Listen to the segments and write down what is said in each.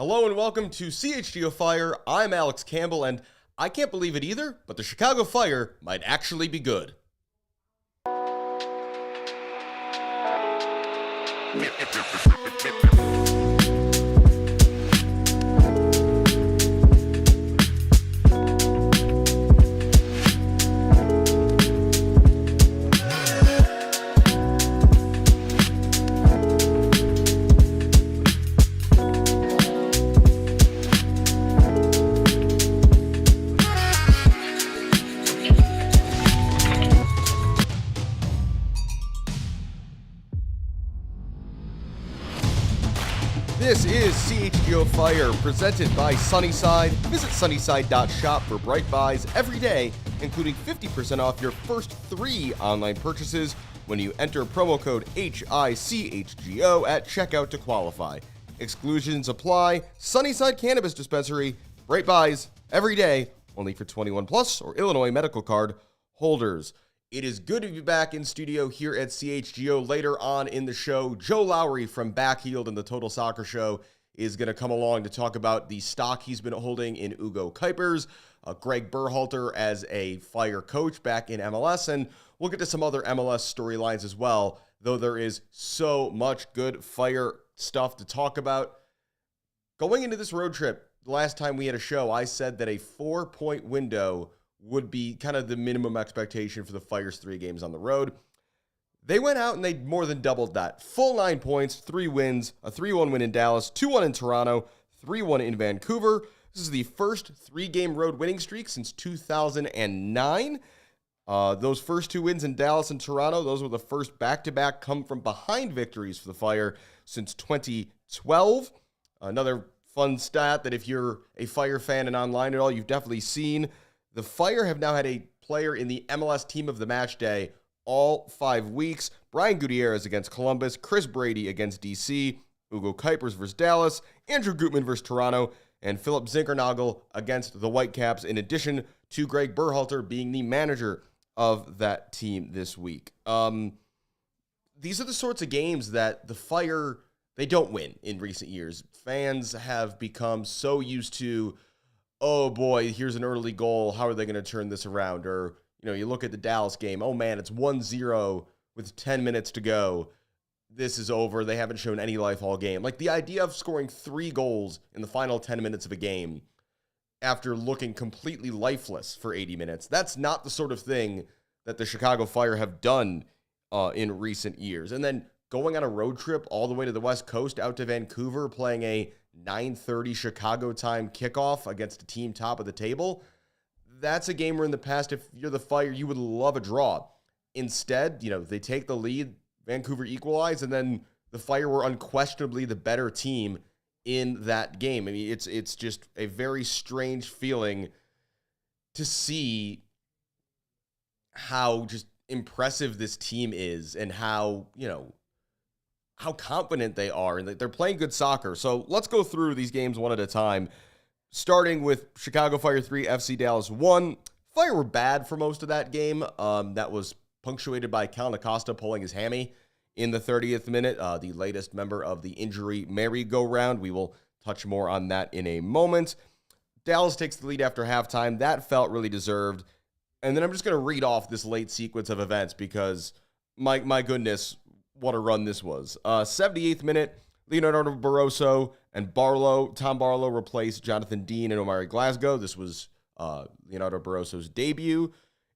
Hello and welcome to CHGO Fire. I'm Alex Campbell, and I can't believe it either, but the Chicago Fire might actually be good. This is CHGO Fire, presented by Sunnyside. Visit sunnyside.shop for bright buys every day, including 50% off your first 3 online purchases when you enter promo code HICHGO at checkout to qualify. Exclusions apply. Sunnyside Cannabis Dispensary, bright buys every day, only for 21 plus or Illinois medical card holders. It is good to be back in studio here at CHGO. Later on in the show, Joe Lowery from Backheeled and the Total Soccer Show is going to come along to talk about the stock he's been holding in Hugo Cuypers, Gregg Berhalter as a Fire coach back in MLS, and we'll get to some other MLS storylines as well, though there is so much good Fire stuff to talk about. Going into this road trip, the last time we had a show, I said that a 4-point window would be kind of the minimum expectation for the Fire's 3 games on the road. They went out and they more than doubled that. Full 9 points, 3 wins, a 3-1 win in Dallas, 2-1 in Toronto, 3-1 in Vancouver. This is the first 3-game road winning streak since 2009. Those first 2 wins in Dallas and Toronto, those were the first back-to-back come-from-behind victories for the Fire since 2012. Another fun stat that if you're a Fire fan and online at all, you've definitely seen. The Fire have now had a player in the MLS Team of the Match Day all 5 weeks. Brian Gutierrez against Columbus, Chris Brady against DC, Hugo Cuypers versus Dallas, Andrew Gutman versus Toronto, and Philip Zinkernagel against the Whitecaps, in addition to Gregg Berhalter being the manager of that team this week. These are the sorts of games that the Fire, they don't win in recent years. Fans have become so used to, oh boy, here's an early goal. How are they going to turn this around? Or, you look at the Dallas game. Oh man, it's 1-0 with 10 minutes to go. This is over. They haven't shown any life all game. Like the idea of scoring 3 goals in the final 10 minutes of a game after looking completely lifeless for 80 minutes, that's not the sort of thing that the Chicago Fire have done in recent years. And then going on a road trip all the way to the West Coast out to Vancouver, playing a 9:30 Chicago time kickoff against a team top of the table. That's a game where in the past, if you're the Fire, you would love a draw. Instead, they take the lead, Vancouver equalize, and then the Fire were unquestionably the better team in that game. I mean, it's just a very strange feeling to see how just impressive this team is and how confident they are, and they're playing good soccer. So let's go through these games one at a time, starting with Chicago Fire 3, FC Dallas 1. Fire were bad for most of that game. That was punctuated by Cal Acosta pulling his hammy in the 30th minute, the latest member of the injury merry-go-round. We will touch more on that in a moment. Dallas takes the lead after halftime. That felt really deserved. And then I'm just going to read off this late sequence of events because, my goodness, what a run this was. 78th minute, Leonardo Barroso and Tom Barlow replaced Jonathan Dean and Omari Glasgow. This was Leonardo Barroso's debut.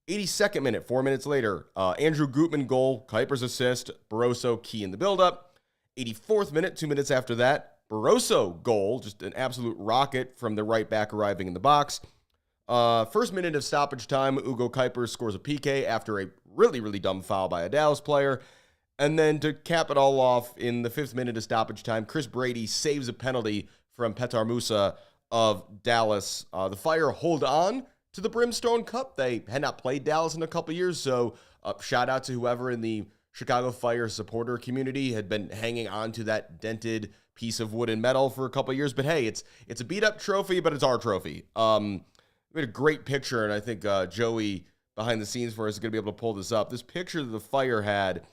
82nd minute, 4 minutes later, Andrew Gutman goal, Cuypers assist, Barroso key in the buildup. 84th minute, 2 minutes after that, Barroso goal, just an absolute rocket from the right back arriving in the box. First minute of stoppage time, Hugo Cuypers scores a PK after a really, really dumb foul by a Dallas player. And then to cap it all off, in the 5th minute of stoppage time, Chris Brady saves a penalty from Petar Musa of Dallas. The Fire hold on to the Brimstone Cup. They had not played Dallas in a couple years, so shout out to whoever in the Chicago Fire supporter community had been hanging on to that dented piece of wood and metal for a couple years. But hey, it's a beat-up trophy, but it's our trophy. We had a great picture, and I think Joey, behind the scenes for us, is going to be able to pull this up. This picture that the Fire had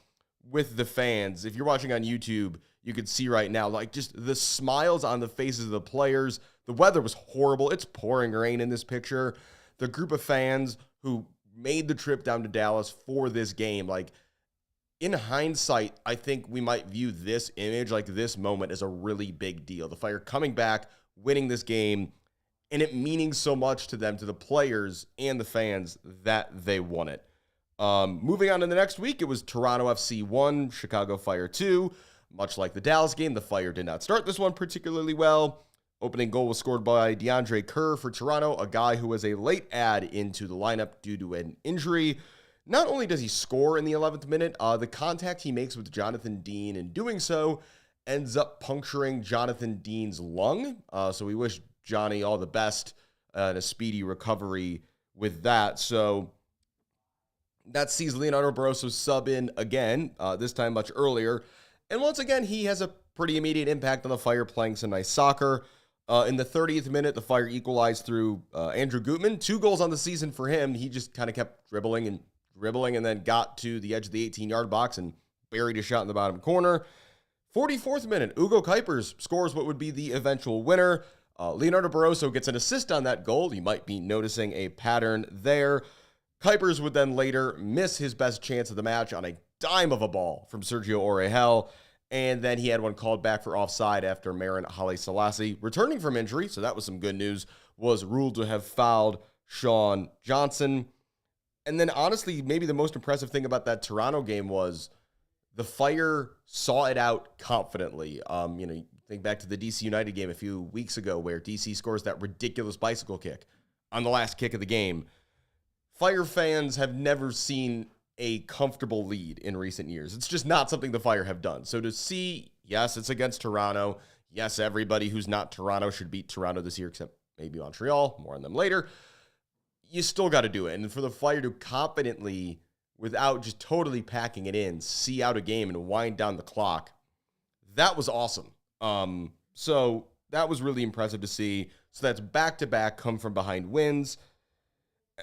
with the fans, if you're watching on YouTube, you could see right now, like just the smiles on the faces of the players. The weather was horrible. It's pouring rain in this picture. The group of fans who made the trip down to Dallas for this game, like in hindsight, I think we might view this image, like this moment, as a really big deal. The Fire coming back, winning this game, and it meaning so much to them, to the players and the fans, that they won it. Moving on to the next week, it was Toronto FC 1, Chicago Fire 2. Much like the Dallas game, the Fire did not start this one particularly well. Opening goal was scored by DeAndre Kerr for Toronto, a guy who was a late add into the lineup due to an injury. Not only does he score in the 11th minute, the contact he makes with Jonathan Dean in doing so ends up puncturing Jonathan Dean's lung. So we wish Johnny all the best and a speedy recovery with that. So that sees Leonardo Barroso sub in again, this time much earlier. And once again, he has a pretty immediate impact on the Fire, playing some nice soccer. In the 30th minute, the Fire equalized through Andrew Gutman. 2 goals on the season for him. He just kind of kept dribbling and then got to the edge of the 18-yard box and buried a shot in the bottom corner. 44th minute, Hugo Cuypers scores what would be the eventual winner. Leonardo Barroso gets an assist on that goal. You might be noticing a pattern there. Cuypers would then later miss his best chance of the match on a dime of a ball from Sergio Orejel, and then he had one called back for offside after Marin Haile Selassie, returning from injury, so that was some good news, was ruled to have fouled Sean Johnson. And then honestly, maybe the most impressive thing about that Toronto game was the Fire saw it out confidently. You think back to the DC United game a few weeks ago where DC scores that ridiculous bicycle kick on the last kick of the game. Fire fans have never seen a comfortable lead in recent years. It's just not something the Fire have done. So to see, yes, it's against Toronto. Yes, everybody who's not Toronto should beat Toronto this year, except maybe Montreal. More on them later. You still got to do it. And for the Fire to confidently, without just totally packing it in, see out a game and wind down the clock, that was awesome. So that was really impressive to see. So that's back-to-back come from behind wins.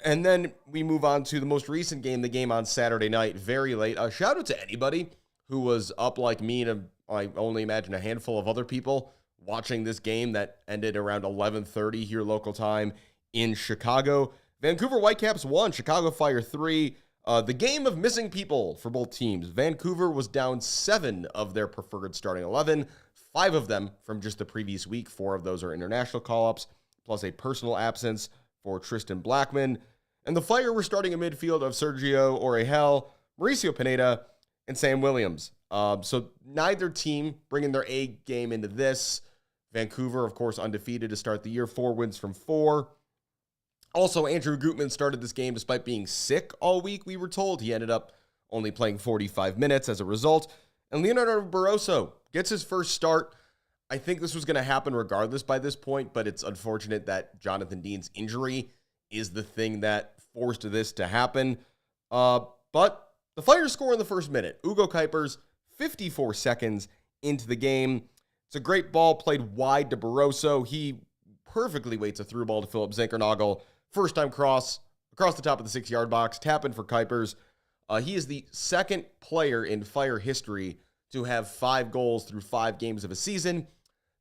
And then we move on to the most recent game, the game on Saturday night, very late. Shout out to anybody who was up like me and I only imagine a handful of other people watching this game that ended around 11:30 here local time in Chicago. Vancouver Whitecaps won, Chicago Fire 3. The game of missing people for both teams. Vancouver was down 7 of their preferred starting 11, 5 of them from just the previous week. 4 of those are international call-ups, plus a personal absence for Tristan Blackman. And the Fire were starting a midfield of Sergio Orejel, Mauricio Pineda, and Sam Williams. So neither team bringing their A game into this. Vancouver, of course, undefeated to start the year, 4 wins from 4. Also, Andrew Gutman started this game despite being sick all week, we were told. He ended up only playing 45 minutes as a result. And Leonardo Barroso gets his first start. I think this was going to happen regardless by this point, but it's unfortunate that Jonathan Dean's injury is the thing that forced this to happen. But the Fire score in the first minute. Hugo Cuypers, 54 seconds into the game. It's a great ball played wide to Barroso. He perfectly waits a through ball to Philip Zinkernagel. First time cross across the top of the 6-yard box. Tap in for Cuypers. He is the second player in Fire history to have 5 goals through 5 games of a season.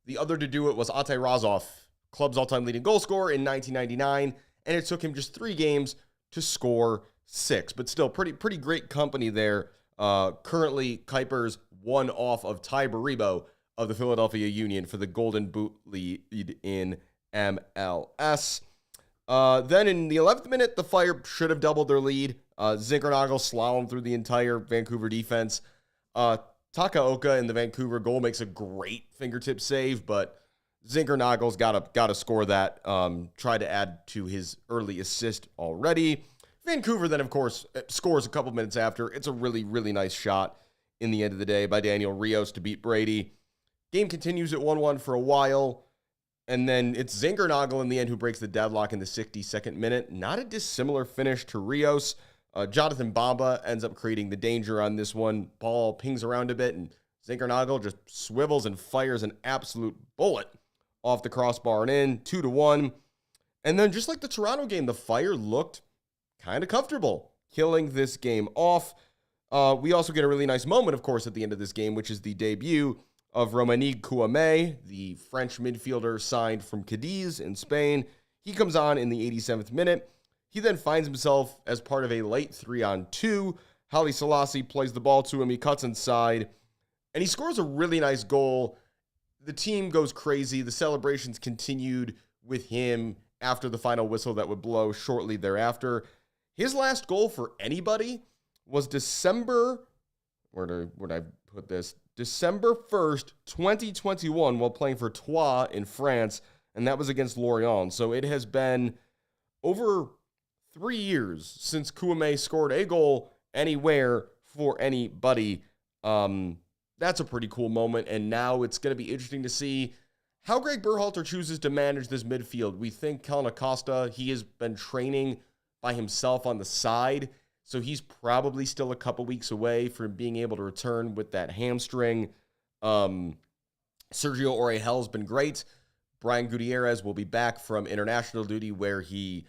The other to do it was Ante Razov, club's all-time leading goal scorer in 1999, and it took him just 3 games to score 6. But still, pretty great company there. Currently, Cuypers one off of Ty Baribo of the Philadelphia Union for the Golden Boot lead in MLS. Then in the 11th minute, the Fire should have doubled their lead. Zinkernagel slalomed through the entire Vancouver defense. Takaoka in the Vancouver goal makes a great fingertip save, but Zinkernagel's got to score that. Try to add to his early assist already. Vancouver then, of course, scores a couple minutes after. It's a really, really nice shot in the end of the day by Daniel Rios to beat Brady. Game continues at 1-1 for a while, and then it's Zinkernagel in the end who breaks the deadlock in the 62nd minute. Not a dissimilar finish to Rios. Jonathan Bamba ends up creating the danger on this one. Ball pings around a bit, and Zinkernagel just swivels and fires an absolute bullet off the crossbar and in, 2-1. And then just like the Toronto game, the Fire looked kind of comfortable killing this game off. We also get a really nice moment, of course, at the end of this game, which is the debut of Romanique Kouame, the French midfielder signed from Cadiz in Spain. He comes on in the 87th minute. He then finds himself as part of a late 3-on-2. Haile Selassie plays the ball to him. He cuts inside, and he scores a really nice goal. The team goes crazy. The celebrations continued with him after the final whistle that would blow shortly thereafter. His last goal for anybody was December 1st, 2021, while playing for Troyes in France, and that was against Lorient. So it has been over 3 years since Kouame scored a goal anywhere for anybody. That's a pretty cool moment, and now it's going to be interesting to see how Gregg Berhalter chooses to manage this midfield. We think Kellen Acosta, he has been training by himself on the side, so he's probably still a couple weeks away from being able to return with that hamstring. Sergio Orejel has been great. Brian Gutierrez will be back from international duty, where he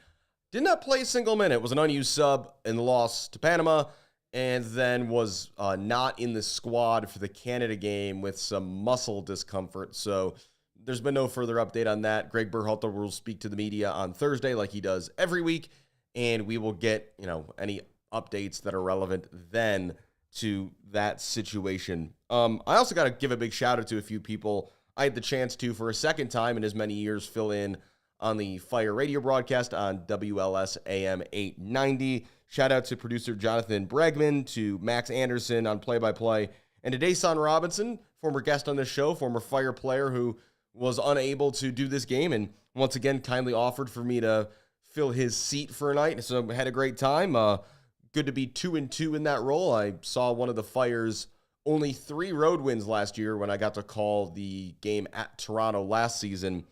did not play a single minute, was an unused sub in the loss to Panama, and then was not in the squad for the Canada game with some muscle discomfort. So there's been no further update on that. Gregg Berhalter will speak to the media on Thursday like he does every week, and we will get, any updates that are relevant then to that situation. I also got to give a big shout out to a few people I had the chance to, for a second time in as many years, fill in on the Fire radio broadcast on WLS AM 890. Shout out to producer Jonathan Bregman, to Max Anderson on play-by-play, and to Dason Robinson, former guest on this show, former Fire player who was unable to do this game, and once again kindly offered for me to fill his seat for a night. So I had a great time. Good to be 2-2 in that role. I saw one of the Fire's only 3 road wins last year when I got to call the game at Toronto last season.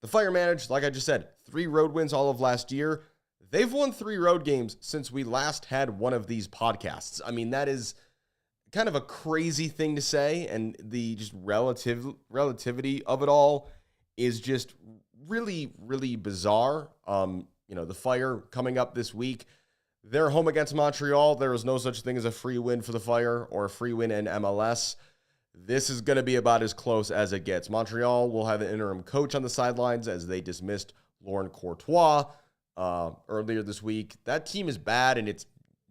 The Fire managed, like I just said, 3 road wins all of last year. They've won 3 road games since we last had one of these podcasts. I mean, that is kind of a crazy thing to say, and the just relativity of it all is just really, really bizarre. The Fire coming up this week, they're home against Montreal. There is no such thing as a free win for the Fire or a free win in MLS. This is going to be about as close as it gets. Montreal will have an interim coach on the sidelines as they dismissed Laurent Courtois earlier this week. That team is bad, and it's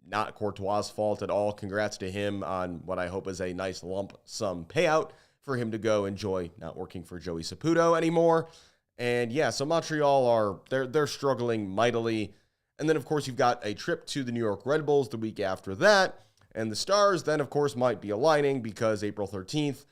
not Courtois' fault at all. Congrats to him on what I hope is a nice lump sum payout for him to go enjoy not working for Joey Saputo anymore. And yeah, so Montreal they're struggling mightily. And then, of course, you've got a trip to the New York Red Bulls the week after that. And the Stars then, of course, might be aligning because April 13th,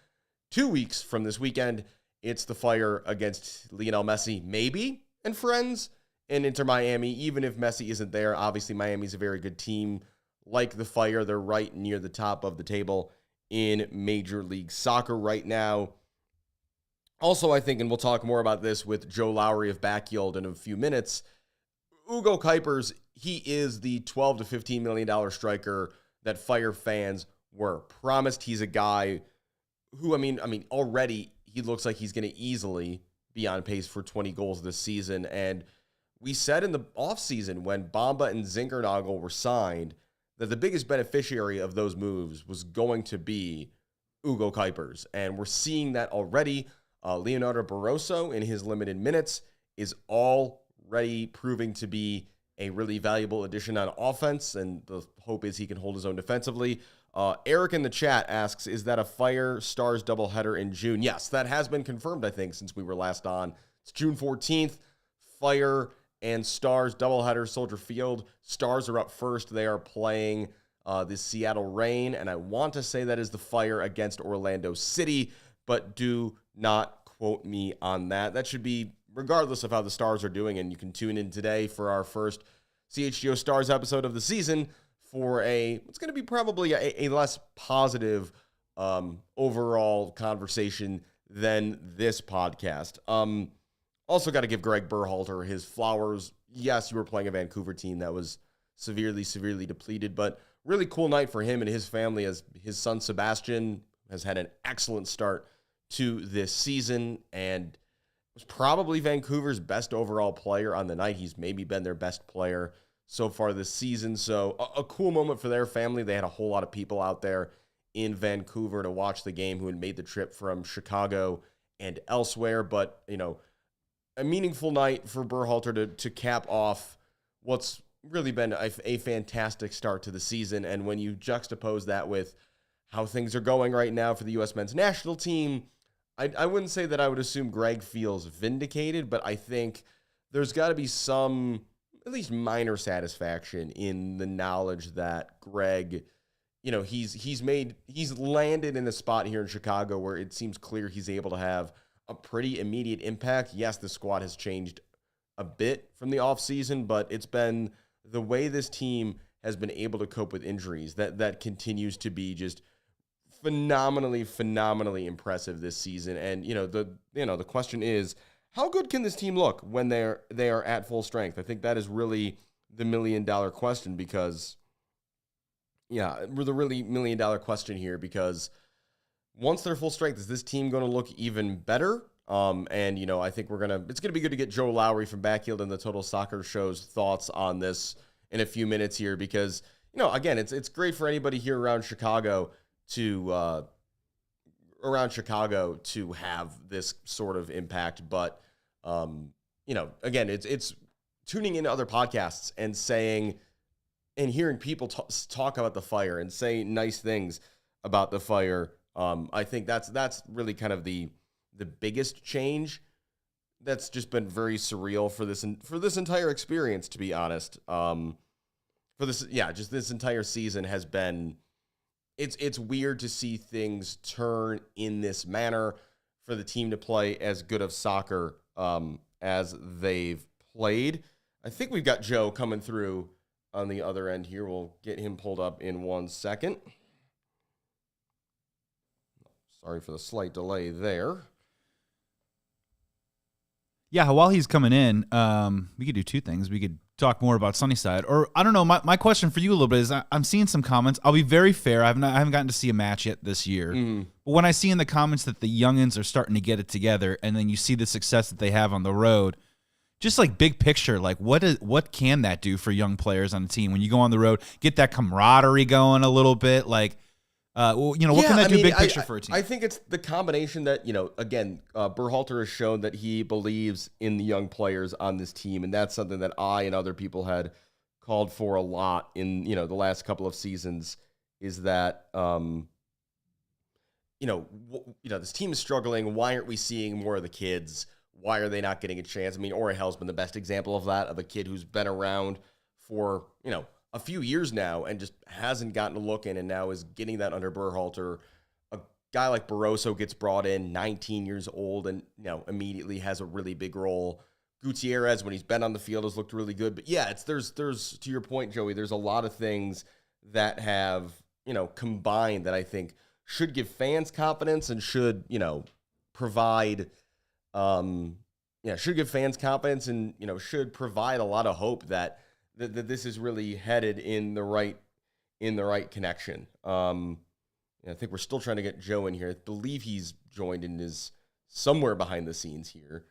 2 weeks from this weekend, it's the Fire against Lionel Messi, maybe, and friends, and Inter Miami. Even if Messi isn't there, obviously Miami's a very good team. Like the Fire, they're right near the top of the table in Major League Soccer right now. Also, I think, and we'll talk more about this with Joe Lowery of Backheeled in a few minutes, Hugo Cuypers, he is the $12 to $15 million striker that Fire fans were promised. He's a guy who, already he looks like he's going to easily be on pace for 20 goals this season. And we said in the offseason when Bamba and Zinkernagel were signed that the biggest beneficiary of those moves was going to be Hugo Cuypers. And we're seeing that already. Leonardo Barroso, in his limited minutes, is already proving to be a really valuable addition on offense, and the hope is he can hold his own defensively. Eric in the chat asks, is that a Fire Stars doubleheader in June? Yes, that has been confirmed, I think, since we were last on. It's June 14th, Fire and Stars doubleheader, Soldier Field. Stars are up first. They are playing the Seattle Reign, and I want to say that is the Fire against Orlando City, but do not quote me on that. That should be regardless of how the Stars are doing, and you can tune in today for our first CHGO Stars episode of the season for it's going to be probably a less positive overall conversation than this podcast. Also got to give Gregg Berhalter his flowers. Yes, you were playing a Vancouver team that was severely, severely depleted, but really cool night for him and his family as his son Sebastian has had an excellent start to this season and was probably Vancouver's best overall player on the night. He's maybe been their best player so far this season. So a cool moment for their family. They had a whole lot of people out there in Vancouver to watch the game who had made the trip from Chicago and elsewhere. But, a meaningful night for Berhalter to cap off what's really been a fantastic start to the season. And when you juxtapose that with how things are going right now for the U.S. men's national team, I wouldn't say that I would assume Gregg feels vindicated, but I think there's got to be some, at least minor satisfaction in the knowledge that Gregg, he's landed in a spot here in Chicago where it seems clear he's able to have a pretty immediate impact. Yes, the squad has changed a bit from the offseason, but it's been the way this team has been able to cope with injuries that continues to be just phenomenally impressive this season. And the question is, how good can this team look when they are at full strength? I think that is really the $1 million question, because the really $1 million question here, because once they're full strength, is this team going to look even better? And I think it's going to be good to get Joe Lowery from Backheeled and the Total Soccer Show's thoughts on this in a few minutes here, because again, it's great for anybody here around Chicago to have this sort of impact, but again, it's tuning into other podcasts and saying and hearing people talk about the Fire and say nice things about the Fire. I think that's really kind of the biggest change that's just been very surreal for this entire experience, to be honest. Just this entire season has been, it's weird to see things turn in this manner, for the team to play as good of soccer as they've played. I think we've got Joe coming through on the other end here. We'll get him pulled up in 1 second. Sorry for the slight delay there. Yeah, while he's coming in, we could do two things. We could talk more about Sunnyside, or I don't know. My question for you a little bit is, I'm seeing some comments. I'll be very fair. I haven't gotten to see a match yet this year. But when I see in the comments that the youngins are starting to get it together, and then you see the success that they have on the road, just like big picture, like what can that do for young players on the team when you go on the road, get that camaraderie going a little bit, like. What can that do big picture for a team? I think it's the combination that, again, Berhalter has shown that he believes in the young players on this team, and that's something that I and other people had called for a lot in, the last couple of seasons, is that, this team is struggling. Why aren't we seeing more of the kids? Why are they not getting a chance? I mean, Orihell's been the best example of that, of a kid who's been around for, a few years now and just hasn't gotten a look in, and now is getting that under Berhalter. A guy like Barroso gets brought in, 19 years old, and immediately has a really big role. Gutierrez, when he's been on the field, has looked really good. But yeah, there's to your point, Joey, there's a lot of things that have combined that I think should give fans confidence and should provide should give fans confidence and should provide a lot of hope that this is really headed in the right connection. I think we're still trying to get Joe in here. I believe he's joined and is somewhere behind the scenes here.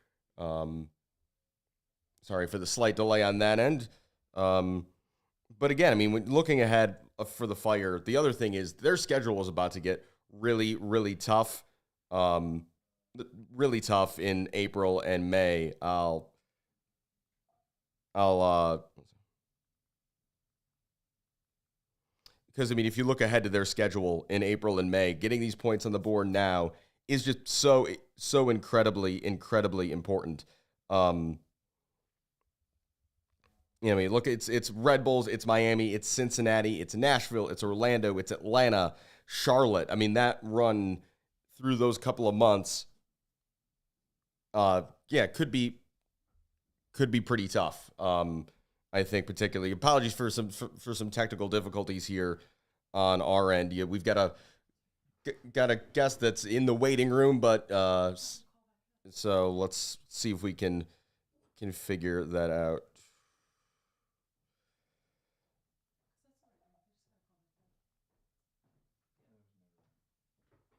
Sorry for the slight delay on that end. But again, I mean, when looking ahead for the Fire, the other thing is their schedule is about to get really tough. Really tough in April and May. Because, I mean, if you look ahead to their schedule in April and May, getting these points on the board now is just so incredibly important. Look, it's Red Bulls, it's Miami, it's Cincinnati, it's Nashville, it's Orlando, it's Atlanta, Charlotte. I mean, that run through those couple of months, could be pretty tough. I think particularly. Apologies for some technical difficulties here on our end. Yeah, we've got a guest that's in the waiting room, but so let's see if we can figure that out.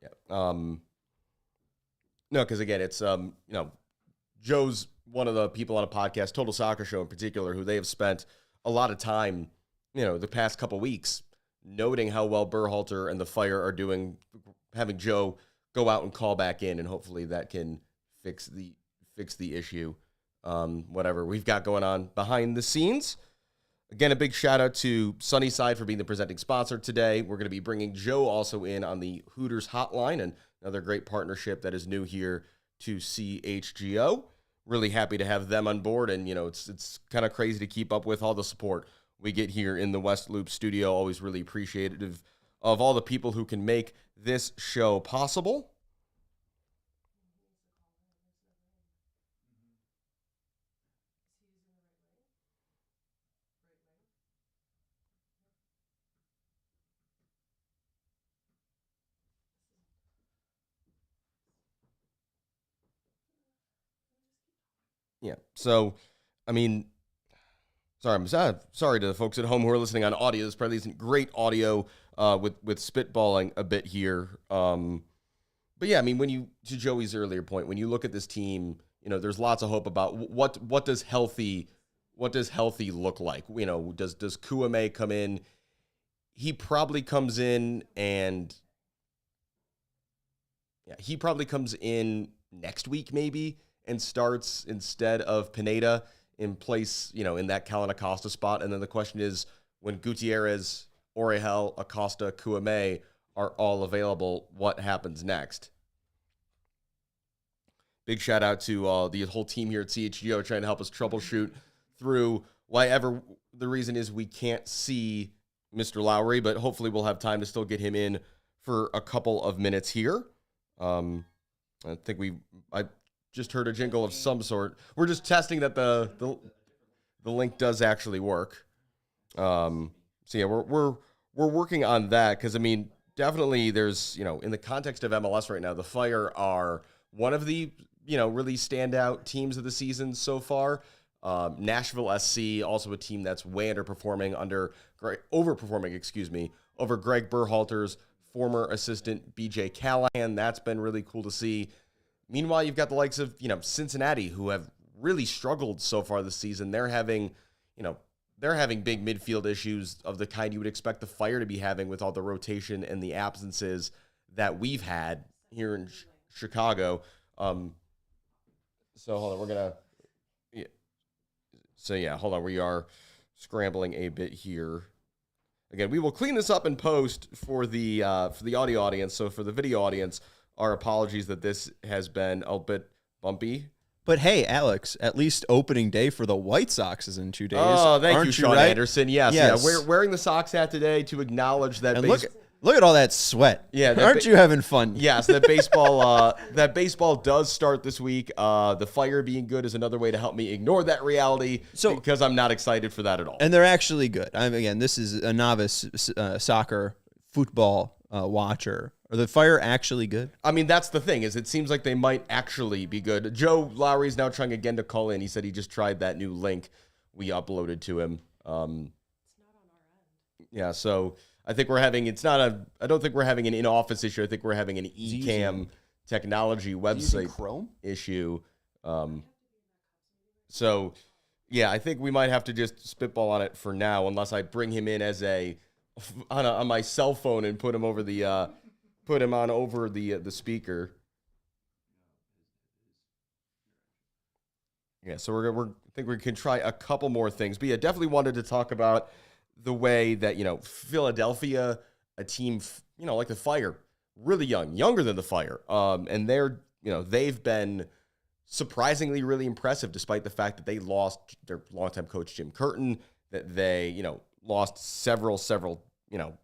Yeah. No, because again, it's Joe's one of the people on a podcast, Total Soccer Show in particular, who they have spent a lot of time, the past couple weeks noting how well Berhalter and the Fire are doing, having Joe go out and call back in, and hopefully that can fix the issue. Whatever we've got going on behind the scenes. Again, a big shout out to Sunnyside for being the presenting sponsor today. We're going to be bringing Joe also in on the Hooters hotline, and another great partnership that is new here to CHGO. Really happy to have them on board, and it's kind of crazy to keep up with all the support we get here in the West Loop studio. Always really appreciative of all the people who can make this show possible. Yeah. So, I mean, I'm sorry to the folks at home who are listening on audio. This probably isn't great audio with spitballing a bit here. But yeah, I mean, to Joey's earlier point, when you look at this team, there's lots of hope about what does healthy look like? Does Kouame come in? He probably comes in next week maybe and starts instead of Pineda in place, in that Kellen Acosta spot. And then the question is, when Gutierrez, Orihel, Acosta, Kouame are all available, what happens next? Big shout out to the whole team here at CHGO trying to help us troubleshoot through whatever the reason is we can't see Mr. Lowery, but hopefully we'll have time to still get him in for a couple of minutes here. I just heard a jingle of some sort. We're just testing that the link does actually work. So yeah, we're working on that because, I mean, definitely there's, in the context of MLS right now, the Fire are one of the, really standout teams of the season so far. Nashville SC, also a team that's way overperforming over Gregg Berhalter's former assistant BJ Callahan. That's been really cool to see. Meanwhile, you've got the likes of, Cincinnati, who have really struggled so far this season. They're having big midfield issues of the kind you would expect the Fire to be having with all the rotation and the absences that we've had here in Chicago. So hold on, hold on. We are scrambling a bit here. Again, we will clean this up and post for the audio audience. So for the video audience, our apologies that this has been a bit bumpy. But hey, Alex, at least opening day for the White Sox is in 2 days. Oh, thank you, Sean right? Anderson. Yes. Yeah, we're wearing the Sox hat today to acknowledge that. And look at all that sweat. Yeah, aren't you having fun? Yes, that baseball does start this week. The Fire being good is another way to help me ignore that reality, because I'm not excited for that at all. And they're actually good. Again, this is a novice soccer football watcher. Are the Fire actually good? I mean, that's the thing, is it seems like they might actually be good. Joe Lowery is now trying again to call in. He said he just tried that new link we uploaded to him. It's not on our end. Yeah, so I think I don't think we're having an in-office issue. I think we're having an eCam technology website issue. So yeah, I think we might have to just spitball on it for now, unless I bring him in as on my cell phone and put him over the speaker. Yeah, so I think we can try a couple more things. But yeah, definitely wanted to talk about the way that, Philadelphia, a team, like the Fire, really younger than the Fire. And they've been surprisingly really impressive, despite the fact that they lost their longtime coach, Jim Curtin, that they, lost several,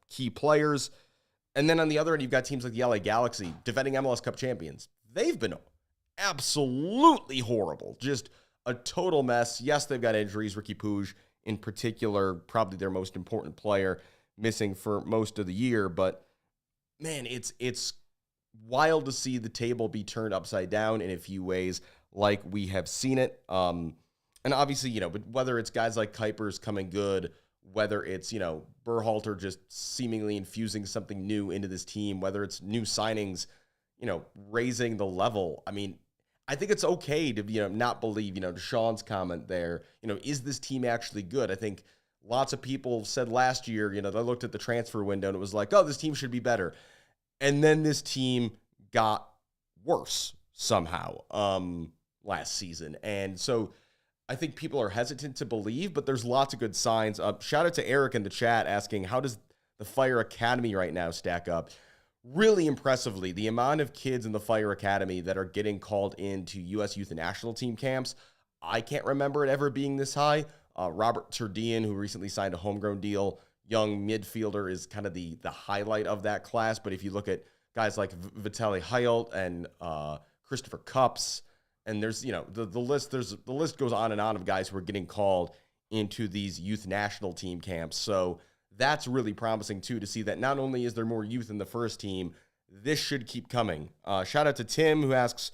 key players. And then on the other end, you've got teams like the LA Galaxy, defending MLS Cup champions. They've been absolutely horrible. Just a total mess. Yes, they've got injuries. Ricky Puig, in particular, probably their most important player, missing for most of the year. But, man, it's wild to see the table be turned upside down in a few ways, like we have seen it. And obviously, but whether it's guys like Cuypers coming good, whether it's, Berhalter just seemingly infusing something new into this team, whether it's new signings, raising the level. I mean, I think it's okay to, not believe, to Sean's comment there, is this team actually good? I think lots of people said last year, they looked at the transfer window and it was like, oh, this team should be better. And then this team got worse somehow last season. And so I think people are hesitant to believe, but there's lots of good signs. Shout out to Eric in the chat asking, how does the Fire Academy right now stack up? Really impressively, the amount of kids in the Fire Academy that are getting called into U.S. Youth and National Team camps, I can't remember it ever being this high. Robert Turdian, who recently signed a homegrown deal, young midfielder, is kind of the highlight of that class. But if you look at guys like Vitaly Haylt and Christopher Cups, and there's, the list goes on and on of guys who are getting called into these youth national team camps. So that's really promising, too, to see that not only is there more youth in the first team, this should keep coming. Shout out to Tim, who asks,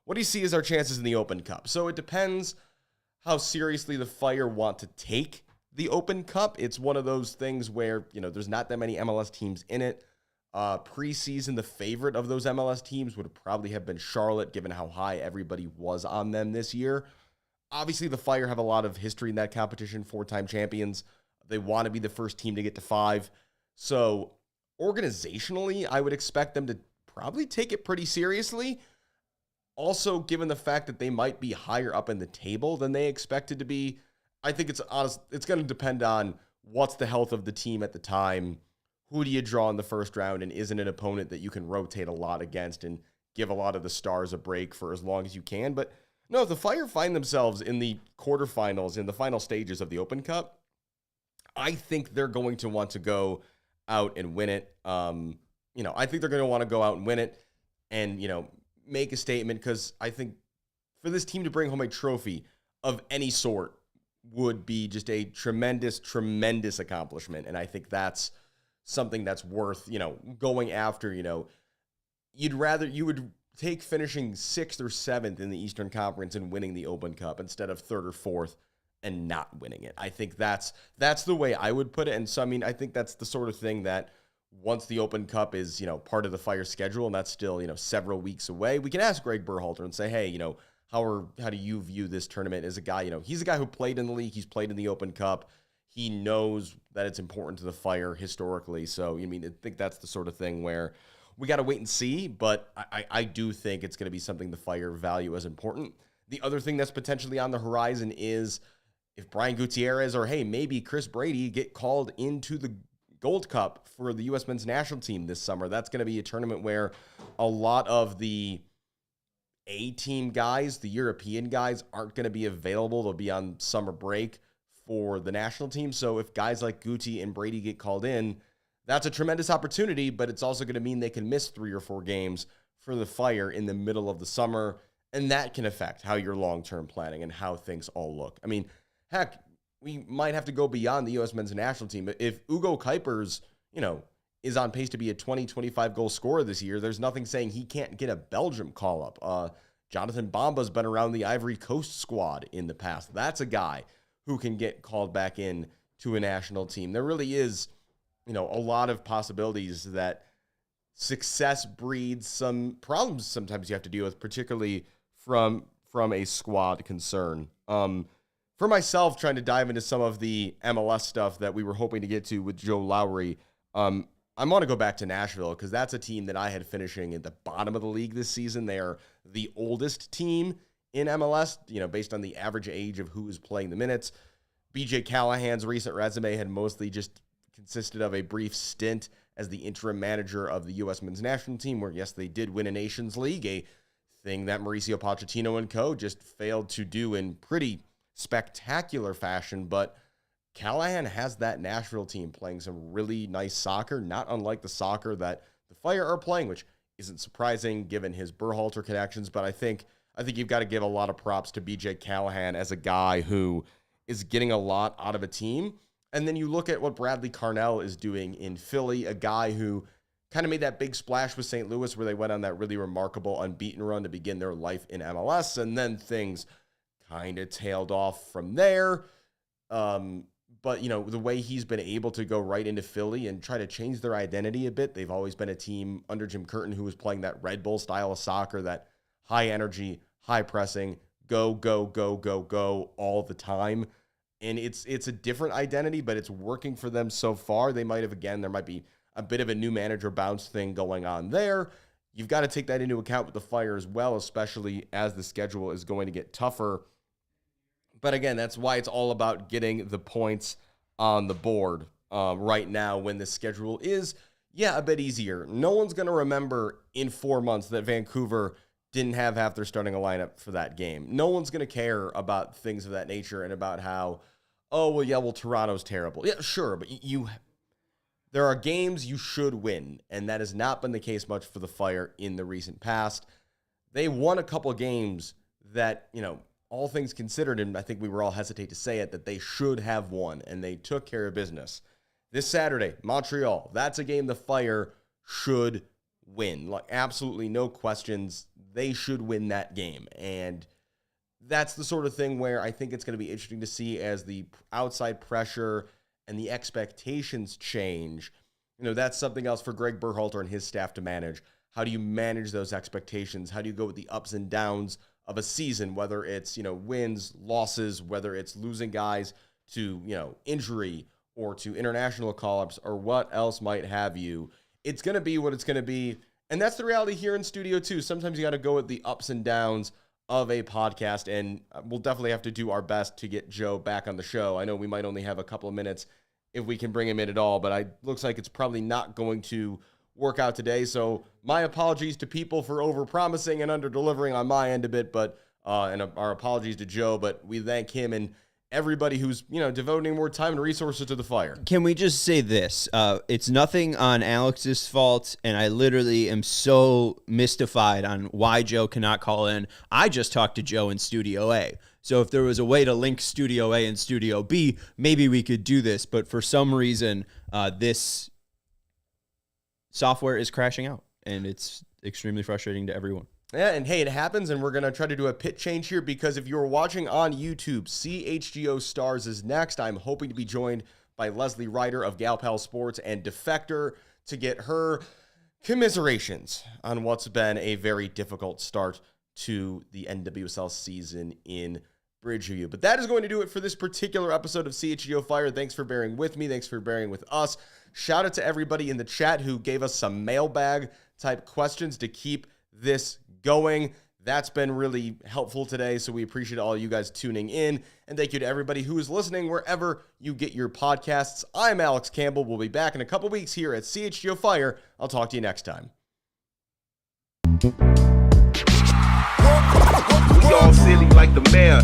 what do you see as our chances in the Open Cup? So it depends how seriously the Fire want to take the Open Cup. It's one of those things where, there's not that many MLS teams in it. Preseason, the favorite of those MLS teams would probably have been Charlotte, given how high everybody was on them this year. Obviously, the Fire have a lot of history in that competition, 4-time champions. They want to be the first team to get to 5. So organizationally, I would expect them to probably take it pretty seriously. Also, given the fact that they might be higher up in the table than they expected to be, I think it's going to depend on what's the health of the team at the time. Who do you draw in the first round, and isn't an opponent that you can rotate a lot against and give a lot of the stars a break for as long as you can? But no, if the Fire find themselves in the quarterfinals, in the final stages of the Open Cup, I think they're going to want to go out and win it. I think they're going to want to go out and win it and, make a statement, because I think for this team to bring home a trophy of any sort would be just a tremendous, tremendous accomplishment. And I think that's something that's worth, going after. You would take finishing 6th or 7th in the Eastern Conference and winning the Open Cup instead of 3rd or 4th and not winning it. I think that's the way I would put it. And so, I think that's the sort of thing that once the Open Cup is, part of the Fire schedule, and that's still, several weeks away, we can ask Gregg Berhalter and say, hey, how do you view this tournament as a guy, he's a guy who played in the league, he's played in the Open Cup, he knows that it's important to the Fire historically. So, I think that's the sort of thing where we got to wait and see, but I do think it's going to be something the Fire value as important. The other thing that's potentially on the horizon is if Brian Gutierrez or, hey, maybe Chris Brady get called into the Gold Cup for the U.S. men's national team this summer. That's going to be a tournament where a lot of the A-team guys, the European guys, aren't going to be available. They'll be on summer break for the national team. So if guys like Guti and Brady get called in, that's a tremendous opportunity, but it's also going to mean they can miss 3 or 4 games for the Fire in the middle of the summer, and that can affect how your long-term planning and how things all look. Heck, we might have to go beyond the U.S. men's national team. If Hugo Cuypers, is on pace to be a 20-25 goal scorer this year, there's nothing saying he can't get a Belgium call-up. Jonathan Bamba's been around the Ivory Coast squad in the past. That's a guy who can get called back in to a national team. There really is, a lot of possibilities that success breeds some problems sometimes you have to deal with, particularly from a squad concern. For myself, trying to dive into some of the MLS stuff that we were hoping to get to with Joe Lowery, I want to go back to Nashville because that's a team that I had finishing at the bottom of the league this season. They are the oldest team in MLS, based on the average age of who is playing the minutes. BJ Callahan's recent resume had mostly just consisted of a brief stint as the interim manager of the U.S. men's national team, where, yes, they did win a Nations League, a thing that Mauricio Pochettino and co. just failed to do in pretty spectacular fashion. But Callahan has that Nashville team playing some really nice soccer, not unlike the soccer that the Fire are playing, which isn't surprising given his Berhalter connections. But I think you've got to give a lot of props to BJ Callahan as a guy who is getting a lot out of a team. And then you look at what Bradley Carnell is doing in Philly, a guy who kind of made that big splash with St. Louis where they went on that really remarkable unbeaten run to begin their life in MLS, and then things kind of tailed off from there. But, the way he's been able to go right into Philly and try to change their identity a bit, they've always been a team under Jim Curtin who was playing that Red Bull style of soccer, that high energy, high pressing, go, go, go, go, go all the time. And it's a different identity, but it's working for them so far. There might be a bit of a new manager bounce thing going on there. You've got to take that into account with the Fire as well, especially as the schedule is going to get tougher. But again, that's why it's all about getting the points on the board right now when the schedule is, a bit easier. No one's going to remember in 4 months that Vancouver didn't have half their starting lineup for that game. No one's going to care about things of that nature and about how, Toronto's terrible. Yeah, sure, but there are games you should win, and that has not been the case much for the Fire in the recent past. They won a couple of games that, all things considered, and I think we were all hesitate to say it, that they should have won, and they took care of business. This Saturday, Montreal, that's a game the Fire should win. Like, absolutely no questions. They should win that game. And that's the sort of thing where I think it's going to be interesting to see as the outside pressure and the expectations change. That's something else for Gregg Berhalter and his staff to manage. How do you manage those expectations? How do you go with the ups and downs of a season, whether it's, wins, losses, whether it's losing guys to, injury or to international call-ups or what else might have you. It's going to be what it's going to be. And that's the reality here in studio too. Sometimes you got to go with the ups and downs of a podcast, and we'll definitely have to do our best to get Joe back on the show. I know we might only have a couple of minutes if we can bring him in at all, but looks like it's probably not going to work out today. So my apologies to people for over-promising and under-delivering on my end a bit, but and our apologies to Joe, but we thank him and everybody who's, devoting more time and resources to the Fire. Can we just say this? It's nothing on Alex's fault, and I literally am so mystified on why Joe cannot call in. I just talked to Joe in Studio A. So if there was a way to link Studio A and Studio B, maybe we could do this. But for some reason, this software is crashing out, and it's extremely frustrating to everyone. Yeah, and hey, it happens, and we're going to try to do a pit change here because if you're watching on YouTube, CHGO Stars is next. I'm hoping to be joined by Leslie Ryder of Gal Pal Sports and Defector to get her commiserations on what's been a very difficult start to the NWSL season in Bridgeview. But that is going to do it for this particular episode of CHGO Fire. Thanks for bearing with me. Thanks for bearing with us. Shout out to everybody in the chat who gave us some mailbag type questions to keep this going. That's been really helpful today, so we appreciate all you guys tuning in, and thank you to everybody who is listening wherever you get your podcasts. I'm Alex Campbell. We'll be back in a couple weeks here at CHGO Fire. I'll talk to you next time. We all silly like the mayor.